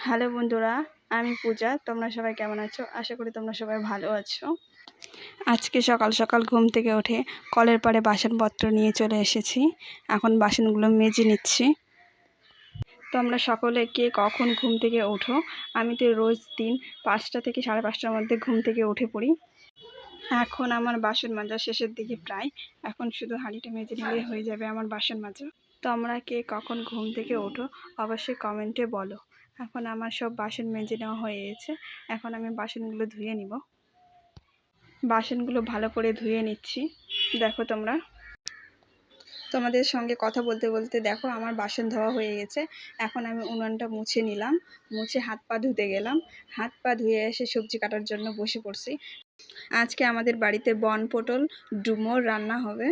Hello বন্ধুরা, আমি পূজা। তোমরা সবাই কেমন আছো? আশা করি তোমরা সবাই ভালো আছো। আজকে সকাল সকাল ঘুম থেকে উঠে কলের পাড়ে বাসনপত্র নিয়ে চলে এসেছি। এখন বাসনগুলো মেজে নিচ্ছি। তোমরা সকলে কে কখন ঘুম থেকে ওঠো? আমি তো রোজ দিন 5টা থেকে 5:30টার মধ্যে ঘুম থেকে উঠে পড়ি। এখন আমার বাসন মাজা শেষের দিকে প্রায়। এখন শুধু হাঁড়িটা মেজে নিলে হয়ে যাবে আমার বাসন মাজা। তোমরা কে কখন ঘুম থেকে ওঠো অবশ্যই কমেন্টে বলো। এখন আমার সব বাসন মেজে নেওয়া হয়ে গেছে। এখন আমি বাসনগুলো ধুয়ে নিব। বাসনগুলো ভালো করে ধুয়ে নিচ্ছি। দেখো তোমাদের সঙ্গে কথা বলতে বলতে দেখো আমার বাসন ধোয়া হয়ে গেছে। এখন আমি উনুনটা মুছে নিলাম, মুছে হাত পা ধুতে গেলাম। হাত পা ধুয়ে এসে সবজি কাটার জন্য বসে পড়ছি। আজকে আমাদের বাড়িতে বন পটল ডুমোর রান্না হবে।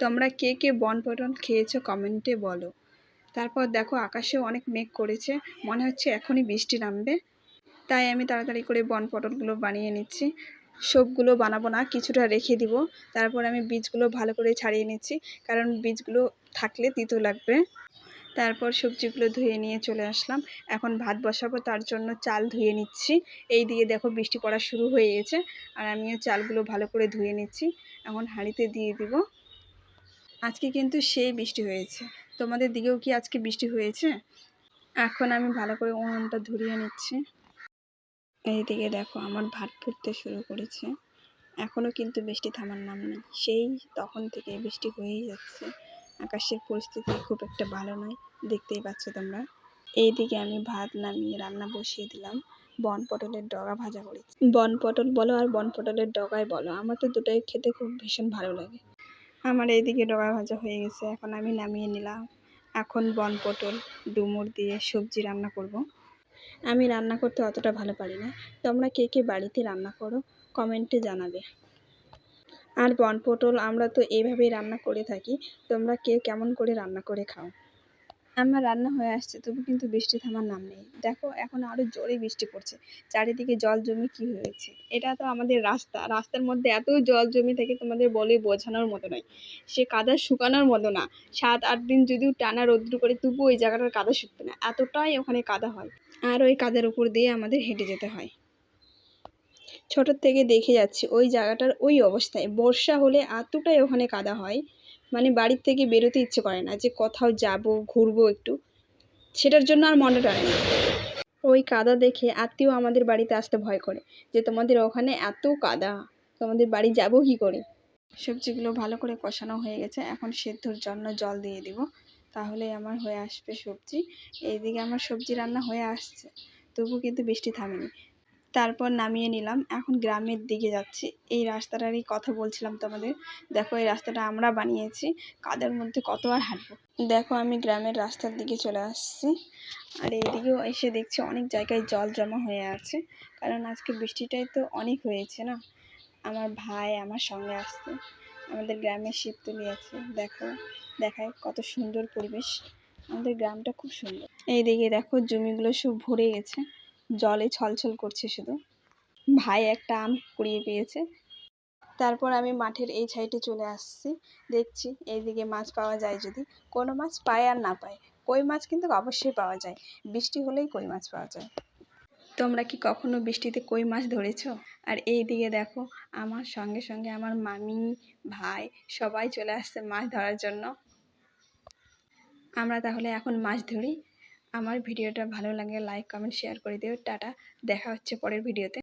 তোমরা কে কে বন পটল খেয়েছো কমেন্টে বলো। তারপর দেখো আকাশে অনেক মেঘ করেছে, মনে হচ্ছে এখনই বৃষ্টি নামবে। তাই আমি তাড়াতাড়ি করে বন পটলগুলো বানিয়ে নিচ্ছি। সবগুলো বানাবো না, কিছুটা রেখে দিব। তারপর আমি বীজগুলো ভালো করে ছাড়িয়ে নিচ্ছি, কারণ বীজগুলো থাকলে তিতো লাগবে। তারপর সবজিগুলো ধুয়ে নিয়ে চলে আসলাম। এখন ভাত বসাবো, তার জন্য চাল ধুয়ে নিচ্ছি। এই দিকে দেখো বৃষ্টি পড়া শুরু হয়ে গেছে, আর আমিও চালগুলো ভালো করে ধুয়ে নিচ্ছি। এখন হাঁড়িতে দিয়ে দিব। আজকে কিন্তু সেই বৃষ্টি হয়েছে। তোমাদের দিকেও কি আজকে বৃষ্টি হয়েছে? এখন আমি ভালো করে উনুনটা ধরিয়ে নিচ্ছি। এইদিকে দেখো আমার ভাত ফুটতে শুরু করেছে। এখনও কিন্তু বৃষ্টি থামার নাম নেই, সেই তখন থেকে বৃষ্টি হয়েই যাচ্ছে। আকাশের পরিস্থিতি খুব একটা ভালো নয়, দেখতেই পাচ্ছ তোমরা। এইদিকে আমি ভাত নামিয়ে রান্না বসিয়ে দিলাম। বন পটলের ডগা ভাজা করেছি। বন পটল বলো আর বন পটলের ডগাই বলো, আমার তো দুটোই খেতে খুব ভীষণ ভালো লাগে। আমার এইদিকে ডগা ভাজা হয়ে গেছে, এখন আমি নামিয়ে নিলাম। এখন বন পটল ডুমুর দিয়ে সবজি রান্না করব। আমি রান্না করতে অতটা ভালো পারি না। তোমরা কে কে বাড়িতে রান্না করো কমেন্টে জানাবে। আর বন পটল আমরা তো এইভাবেই রান্না করে থাকি। তোমরা কে কেমন করে রান্না করে খাও? আমার রান্না হয়ে আসছে, তবু কিন্তু বৃষ্টি থামার নাম নেই। দেখো এখন আরো জোরে বৃষ্টি পড়ছে, চারিদিকে জল জমে কি হয়েছে। এটা তো আমাদের রাস্তার মধ্যে এত জল জমে থাকে, তোমাদের বলে বোঝানোর মতো নয়। সে কাদা শুকানোর মতো না। 7-8 দিন যদিও টানা রৌদ্র করে, তবু ওই জায়গাটার কাদা শুকবে না, এতটাই ওখানে কাদা হয়। আর ওই কাদার উপর দিয়ে আমাদের হেঁটে যেতে হয়। ছোটোর থেকে দেখে যাচ্ছি ওই জায়গাটার ওই অবস্থায়। বর্ষা হলে এতটাই ওখানে কাদা হয়, মানে বাড়ির থেকে বেরোতে ইচ্ছে করে না, যে কোথাও যাব ঘুরবো একটু, সেটার জন্য আর মনে টানে না। ওই কাদা দেখে আত্মীয় আমাদের বাড়িতে আসতে ভয় করে, যে তোমাদের ওখানে এত কাদা, তোমাদের বাড়ি যাব কি করে। সবজিগুলো ভালো করে কষানো হয়ে গেছে, এখন সেদ্ধর জন্য জল দিয়ে দিব, তাহলে আমার হয়ে আসবে সবজি। এইদিকে আমার সবজি রান্না হয়ে আসছে, তবু কিন্তু বৃষ্টি থামেনি। তারপর নামিয়ে নিলাম। এখন গ্রামের দিকে যাচ্ছি। এই রাস্তাটারই কথা বলছিলাম তোমাদের। দেখো এই রাস্তাটা আমরা বানিয়েছি, কাদের মধ্যে কত আর হাঁটবো। দেখো আমি গ্রামের রাস্তার দিকে চলে আসছি, আর এইদিকেও এসে দেখছি অনেক জায়গায় জল জমা হয়ে আছে, কারণ আজকে বৃষ্টিটাই তো অনেক হয়েছে না। আমার ভাই আমার সঙ্গে আসছে। আমাদের গ্রামে শিবতলি আছে, দেখো দেখায় কত সুন্দর পরিবেশ। আমাদের গ্রামটা খুব সুন্দর। এইদিকে দেখো জমিগুলো সব ভরে গেছে, জলে ছলছল করছে শুধু। ভাই একটা আম কুড়িয়ে পেয়েছে। তারপর আমি মাঠের এই সাইডে চলে আসছি, দেখছি এইদিকে মাছ পাওয়া যায়, যদি কোনো মাছ পায় আর না পায়, কই মাছ কিন্তু অবশ্যই পাওয়া যায়। বৃষ্টি হলেই কই মাছ পাওয়া যায়। তোমরা কি কখনো বৃষ্টিতে কই মাছ ধরেছ? আর এই দিকে দেখো আমার সঙ্গে সঙ্গে আমার মামি, ভাই সবাই চলে আসছে মাছ ধরার জন্য। আমরা তাহলে এখন মাছ ধরি। আমার ভিডিওটা ভালো লাগে লাইক কমেন্ট শেয়ার করে দিও। টাটা, দেখা হচ্ছে পরের ভিডিওতে।